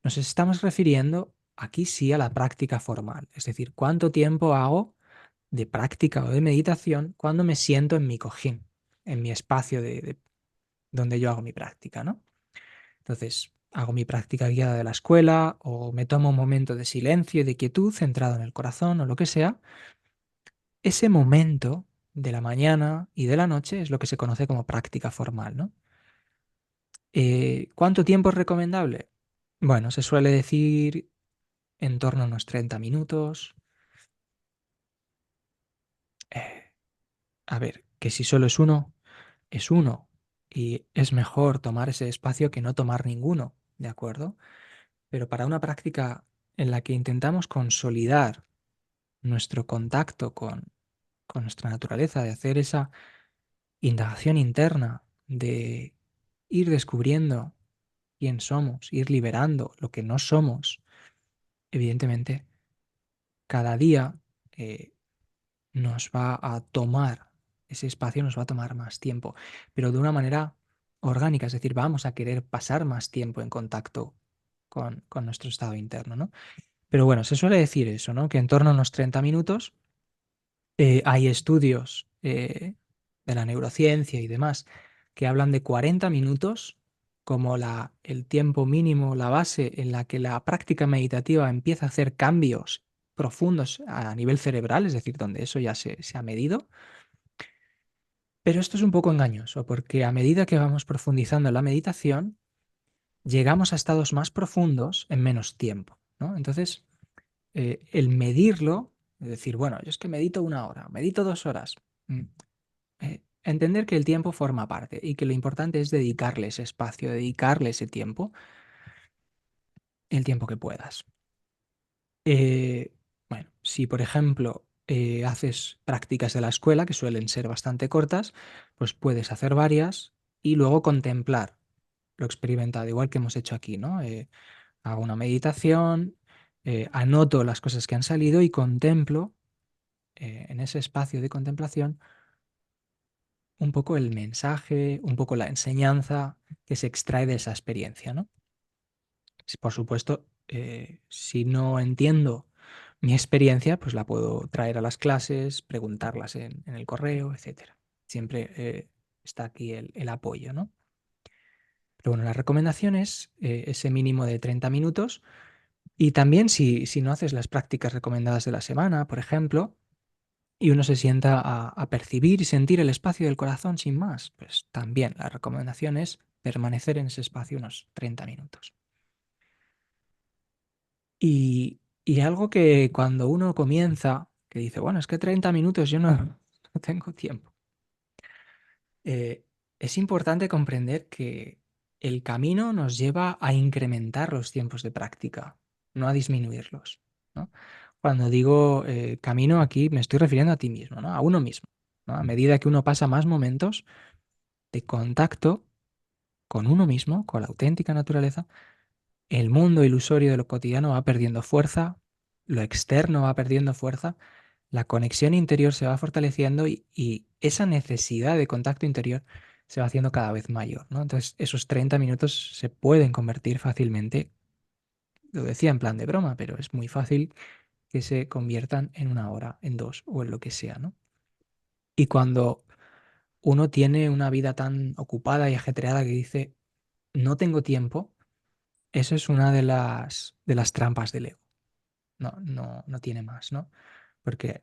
nos estamos refiriendo aquí sí a la práctica formal, es decir, cuánto tiempo hago de práctica o de meditación cuando me siento en mi cojín, en mi espacio donde yo hago mi práctica, ¿no? Entonces, hago mi práctica guiada de la escuela o me tomo un momento de silencio y de quietud centrado en el corazón o lo que sea. Ese momento de la mañana y de la noche es lo que se conoce como práctica formal, ¿no? ¿Cuánto tiempo es recomendable? Bueno, se suele decir en torno a unos 30 minutos. Eh, a ver, que si solo es uno. Y es mejor tomar ese espacio que no tomar ninguno, ¿de acuerdo? Pero para una práctica en la que intentamos consolidar nuestro contacto con nuestra naturaleza, de hacer esa indagación interna, de ir descubriendo quién somos, ir liberando lo que no somos, evidentemente, cada día nos va a tomar, ese espacio nos va a tomar más tiempo, pero de una manera orgánica, es decir, vamos a querer pasar más tiempo en contacto con nuestro estado interno, ¿no? Pero bueno, se suele decir eso, ¿no? Que en torno a unos 30 minutos hay estudios de la neurociencia y demás que hablan de 40 minutos como el tiempo mínimo, la base en la que la práctica meditativa empieza a hacer cambios profundos a nivel cerebral, es decir, donde eso ya se ha medido. Pero esto es un poco engañoso, porque a medida que vamos profundizando en la meditación, llegamos a estados más profundos en menos tiempo, ¿no? Entonces, el medirlo, es decir, bueno, yo es que medito 1 hora, medito 2 horas. Entender que el tiempo forma parte y que lo importante es dedicarle ese espacio, dedicarle ese tiempo, el tiempo que puedas. Eh, bueno, si por ejemplo haces prácticas de la escuela, que suelen ser bastante cortas, pues puedes hacer varias y luego contemplar lo experimentado, igual que hemos hecho aquí, ¿no? Hago una meditación, anoto las cosas que han salido y contemplo en ese espacio de contemplación un poco el mensaje, un poco la enseñanza que se extrae de esa experiencia, ¿no? Por supuesto, si no entiendo mi experiencia, pues la puedo traer a las clases, preguntarlas en el correo, etcétera. Siempre está aquí el apoyo, ¿no? Pero bueno, la recomendación es ese mínimo de 30 minutos y también si no haces las prácticas recomendadas de la semana, por ejemplo, y uno se sienta a percibir y sentir el espacio del corazón sin más, pues también la recomendación es permanecer en ese espacio unos 30 minutos. Y algo que cuando uno comienza, que dice, bueno, es que 30 minutos yo no tengo tiempo, es importante comprender que el camino nos lleva a incrementar los tiempos de práctica, no a disminuirlos, ¿no? Cuando digo camino aquí me estoy refiriendo a ti mismo, ¿no? A uno mismo, ¿no? A medida que uno pasa más momentos de contacto con uno mismo, con la auténtica naturaleza, el mundo ilusorio de lo cotidiano va perdiendo fuerza, lo externo va perdiendo fuerza, la conexión interior se va fortaleciendo y esa necesidad de contacto interior se va haciendo cada vez mayor, ¿no? Entonces, esos 30 minutos se pueden convertir fácilmente, lo decía en plan de broma, pero es muy fácil que se conviertan en 1 hora, en 2 o en lo que sea, ¿no? Y cuando uno tiene una vida tan ocupada y ajetreada que dice, no tengo tiempo, eso es una de las trampas del ego. No tiene más, ¿no? Porque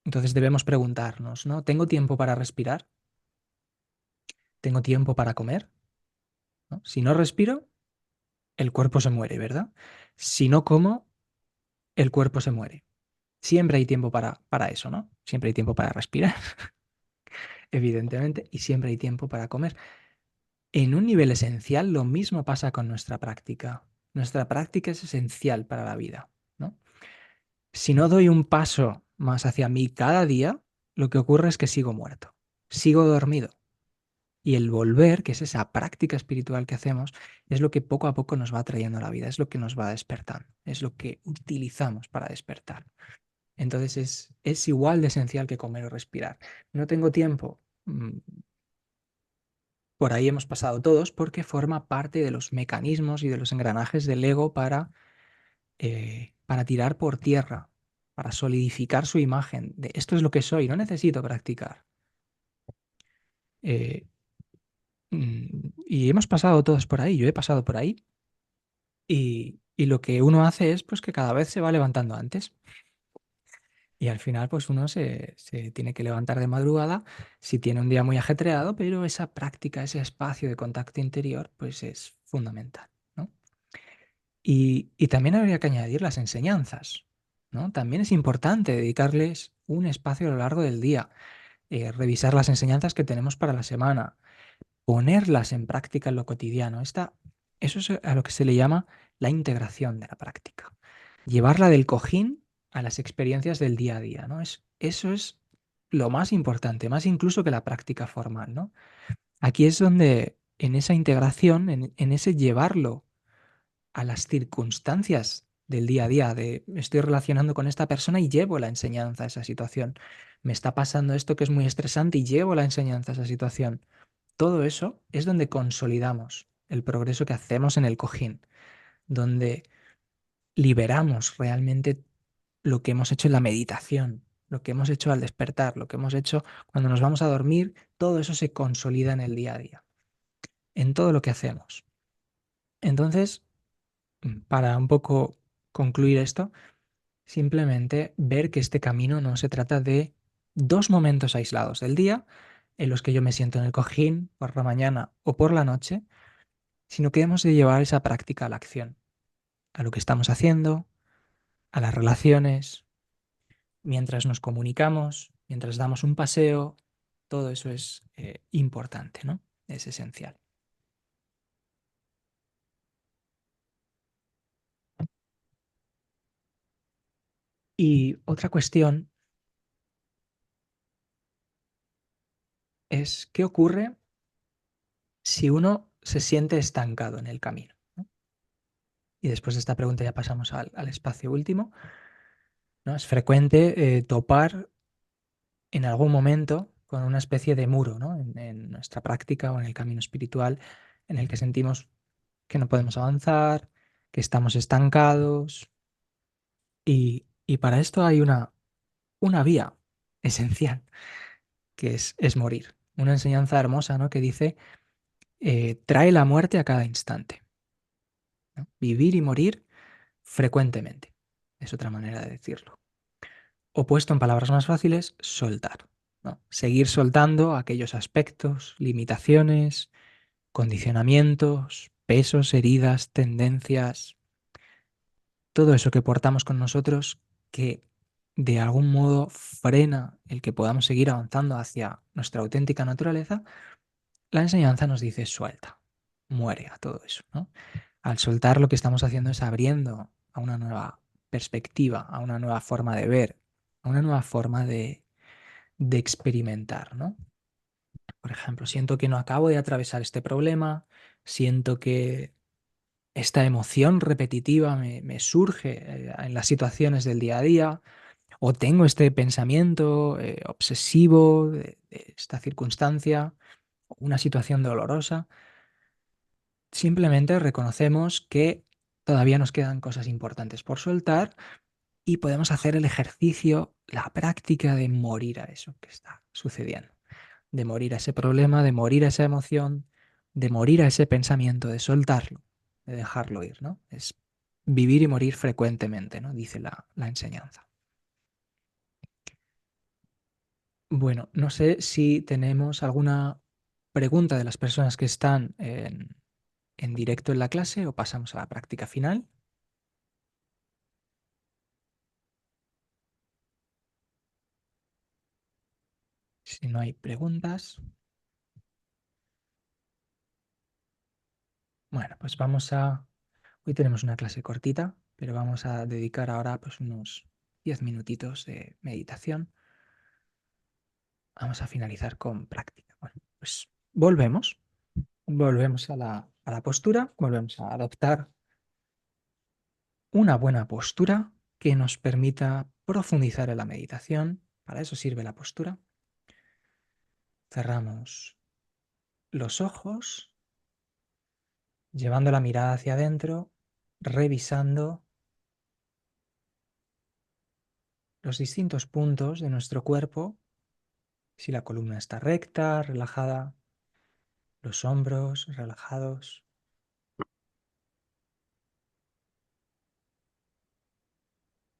entonces debemos preguntarnos, ¿no? ¿Tengo tiempo para respirar? ¿Tengo tiempo para comer? ¿No? Si no respiro, el cuerpo se muere, ¿verdad? Si no como, el cuerpo se muere. Siempre hay tiempo para eso, ¿no? Siempre hay tiempo para respirar, evidentemente, y siempre hay tiempo para comer. En un nivel esencial, lo mismo pasa con nuestra práctica. Nuestra práctica es esencial para la vida, ¿no? Si no doy un paso más hacia mí cada día, lo que ocurre es que sigo muerto, sigo dormido. Y el volver, que es esa práctica espiritual que hacemos, es lo que poco a poco nos va trayendo a la vida, es lo que nos va despertando, es lo que utilizamos para despertar. Entonces es igual de esencial que comer o respirar. No tengo tiempo. Por ahí hemos pasado todos porque forma parte de los mecanismos y de los engranajes del ego para tirar por tierra, para solidificar su imagen de esto es lo que soy, no necesito practicar. Eh, y hemos pasado todos por ahí, yo he pasado por ahí. Y lo que uno hace es pues que cada vez se va levantando antes. Y al final pues uno se tiene que levantar de madrugada si tiene un día muy ajetreado, pero esa práctica, ese espacio de contacto interior pues es fundamental, ¿no? Y también habría que añadir las enseñanzas, ¿no? También es importante dedicarles un espacio a lo largo del día, revisar las enseñanzas que tenemos para la semana, ponerlas en práctica en lo cotidiano. Eso es a lo que se le llama la integración de la práctica. llevarla del cojín a las experiencias del día a día, ¿no? Eso es lo más importante, más incluso que la práctica formal, ¿no? Aquí es donde en esa integración, en ese llevarlo a las circunstancias del día a día, de me estoy relacionando con esta persona y llevo la enseñanza a esa situación. Me está pasando esto que es muy estresante y llevo la enseñanza a esa situación. Todo eso es donde consolidamos el progreso que hacemos en el cojín, donde liberamos realmente lo que hemos hecho en la meditación, lo que hemos hecho al despertar, lo que hemos hecho cuando nos vamos a dormir, todo eso se consolida en el día a día, en todo lo que hacemos. Entonces, para un poco concluir esto, simplemente ver que este camino no se trata de dos momentos aislados del día en los que yo me siento en el cojín por la mañana o por la noche, sino que hemos de llevar esa práctica a la acción, a lo que estamos haciendo, a las relaciones, mientras nos comunicamos, mientras damos un paseo, todo eso es importante, ¿no? Es esencial. Y otra cuestión es qué ocurre si uno se siente estancado en el camino, ¿no? Y después de esta pregunta ya pasamos al espacio último, ¿no? Es frecuente topar en algún momento con una especie de muro, ¿no? En nuestra práctica o en el camino espiritual en el que sentimos que no podemos avanzar, que estamos estancados. Y para esto hay una vía esencial, que es morir. Una enseñanza hermosa, ¿no? Que dice, trae la muerte a cada instante, ¿no? Vivir y morir frecuentemente. Es otra manera de decirlo. O puesto en palabras más fáciles, soltar, ¿no? Seguir soltando aquellos aspectos, limitaciones, condicionamientos, pesos, heridas, tendencias, todo eso que portamos con nosotros que de algún modo frena el que podamos seguir avanzando hacia nuestra auténtica naturaleza, la enseñanza nos dice suelta, muere a todo eso, ¿no? Al soltar lo que estamos haciendo es abriendo a una nueva perspectiva, a una nueva forma de ver, a una nueva forma de experimentar, ¿no? Por ejemplo, siento que no acabo de atravesar este problema, siento que esta emoción repetitiva me surge en las situaciones del día a día, o tengo este pensamiento obsesivo de esta circunstancia, una situación dolorosa. Simplemente reconocemos que todavía nos quedan cosas importantes por soltar y podemos hacer el ejercicio, la práctica de morir a eso que está sucediendo, de morir a ese problema, de morir a esa emoción, de morir a ese pensamiento, de soltarlo, de dejarlo ir, ¿no? Es vivir y morir frecuentemente, ¿no? Dice la enseñanza. Bueno, no sé si tenemos alguna pregunta de las personas que están en directo en la clase o pasamos a la práctica final. Si no hay preguntas, bueno, pues hoy tenemos una clase cortita, pero vamos a dedicar ahora pues unos 10 minutitos de meditación. Vamos a finalizar con práctica. Bueno, pues volvemos a la postura, volvemos a adoptar una buena postura que nos permita profundizar en la meditación. Para eso sirve la postura. Cerramos los ojos, llevando la mirada hacia adentro, revisando los distintos puntos de nuestro cuerpo, si la columna está recta, relajada, los hombros relajados,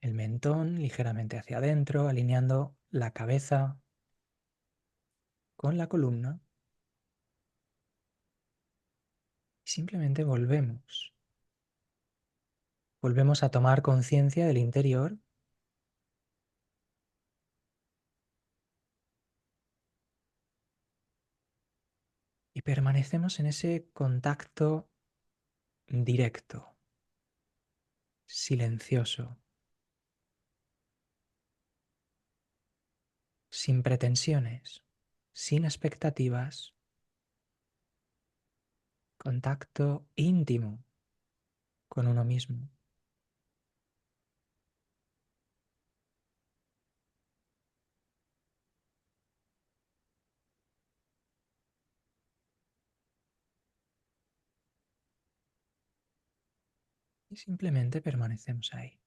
el mentón ligeramente hacia adentro, alineando la cabeza con la columna. Simplemente volvemos a tomar conciencia del interior y permanecemos en ese contacto directo, silencioso, sin pretensiones, sin expectativas, contacto íntimo con uno mismo. Y simplemente permanecemos ahí.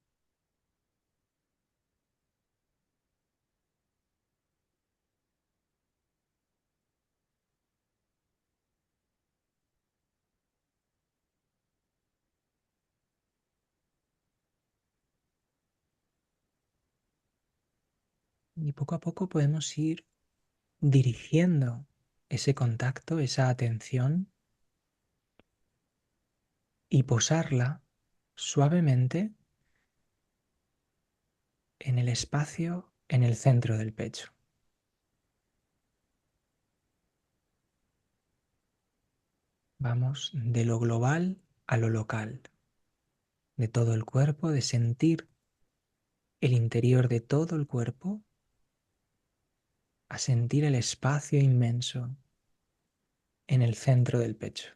Y poco a poco podemos ir dirigiendo ese contacto, esa atención y posarla suavemente en el espacio en el centro del pecho. Vamos de lo global a lo local, de todo el cuerpo, de sentir el interior de todo el cuerpo, a sentir el espacio inmenso en el centro del pecho.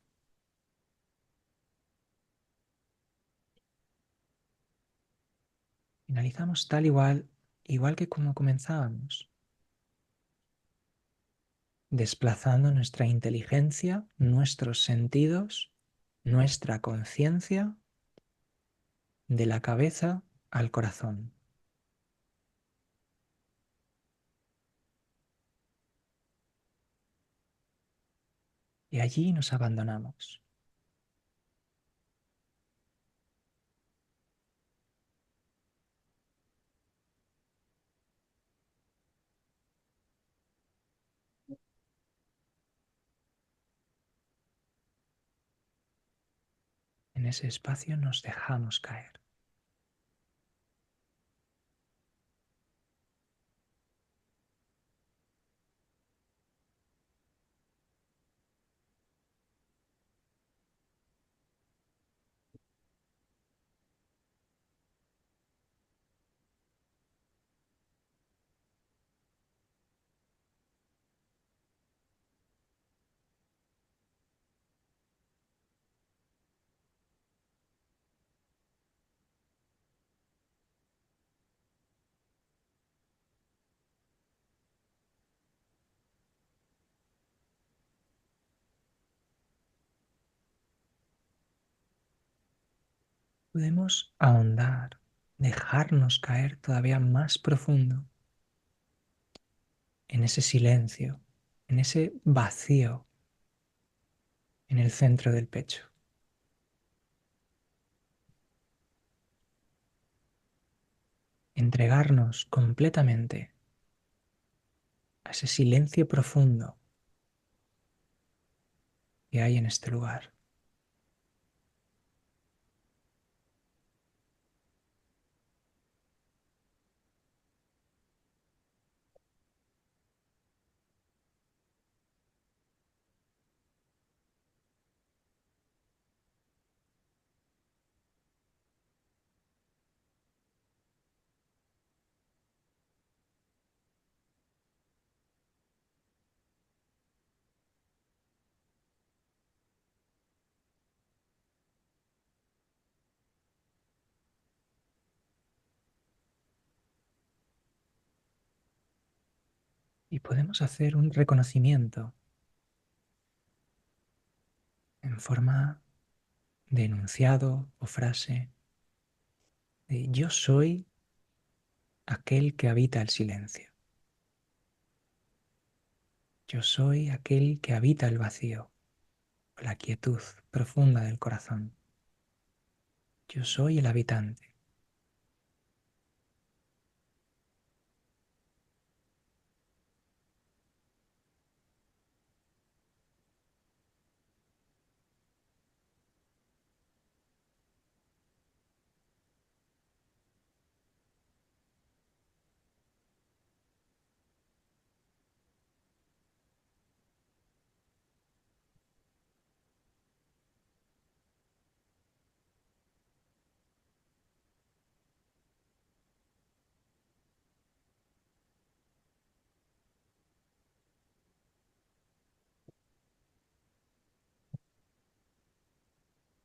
Finalizamos tal igual que como comenzábamos, desplazando nuestra inteligencia, nuestros sentidos, nuestra conciencia de la cabeza al corazón. Y allí nos abandonamos. En ese espacio nos dejamos caer. Podemos ahondar, dejarnos caer todavía más profundo en ese silencio, en ese vacío en el centro del pecho. Entregarnos completamente a ese silencio profundo que hay en este lugar. Y podemos hacer un reconocimiento en forma de enunciado o frase de yo soy aquel que habita el silencio. Yo soy aquel que habita el vacío, la quietud profunda del corazón. Yo soy el habitante.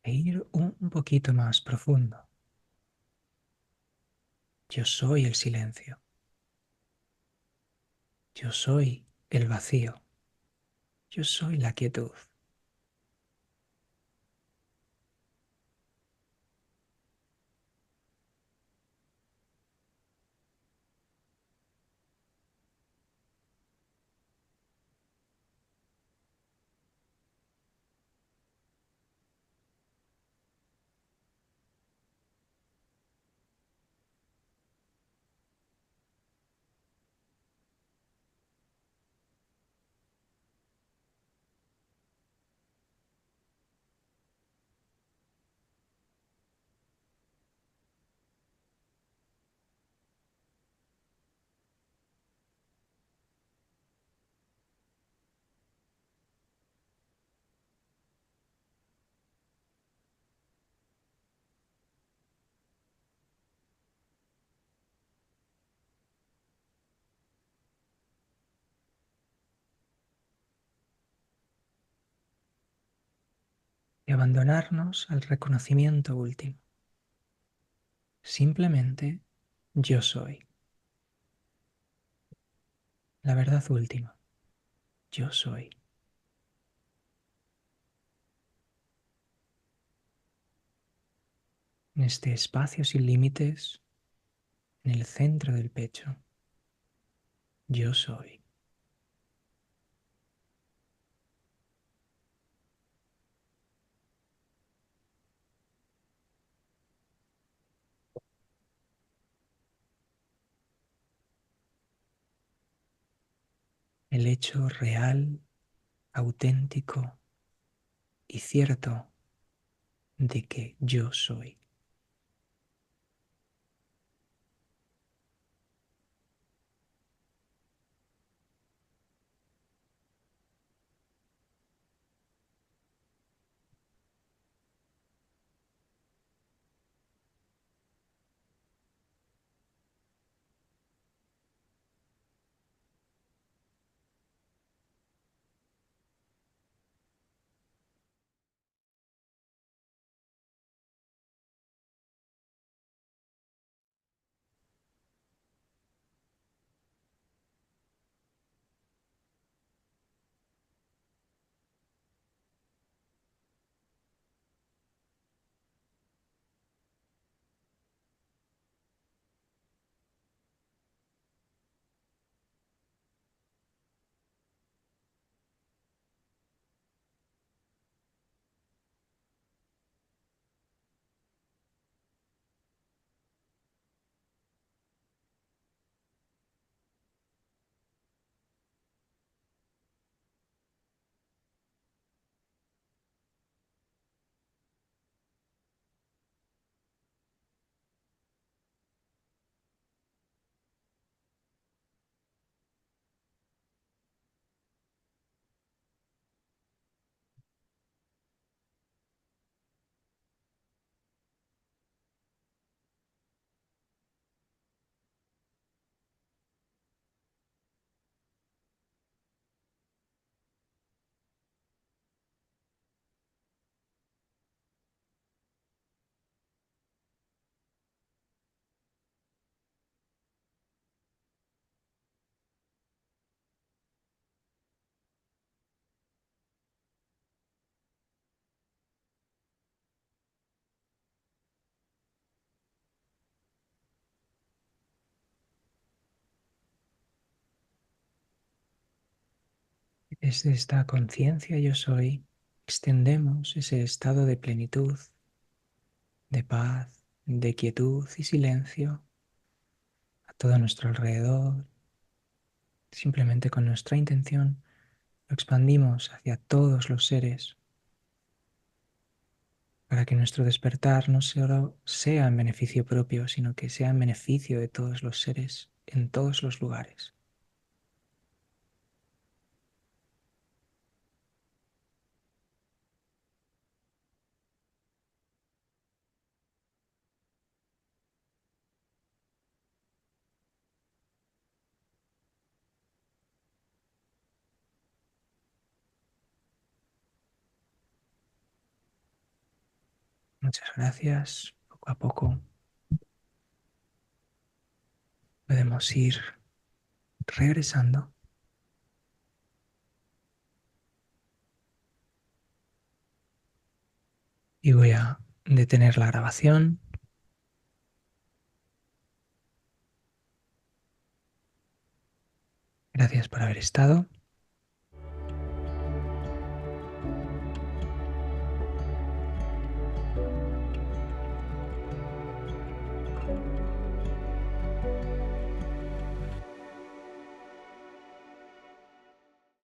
e ir un poquito más profundo. Yo soy el silencio. Yo soy el vacío. Yo soy la quietud. Y abandonarnos al reconocimiento último. Simplemente yo soy. La verdad última. Yo soy. En este espacio sin límites, en el centro del pecho. Yo soy. El hecho real, auténtico y cierto de que yo soy. Desde esta conciencia yo soy, extendemos ese estado de plenitud, de paz, de quietud y silencio a todo nuestro alrededor. Simplemente con nuestra intención lo expandimos hacia todos los seres para que nuestro despertar no solo sea en beneficio propio, sino que sea en beneficio de todos los seres en todos los lugares. Muchas gracias. Poco a poco podemos ir regresando y voy a detener la grabación. Gracias por haber estado.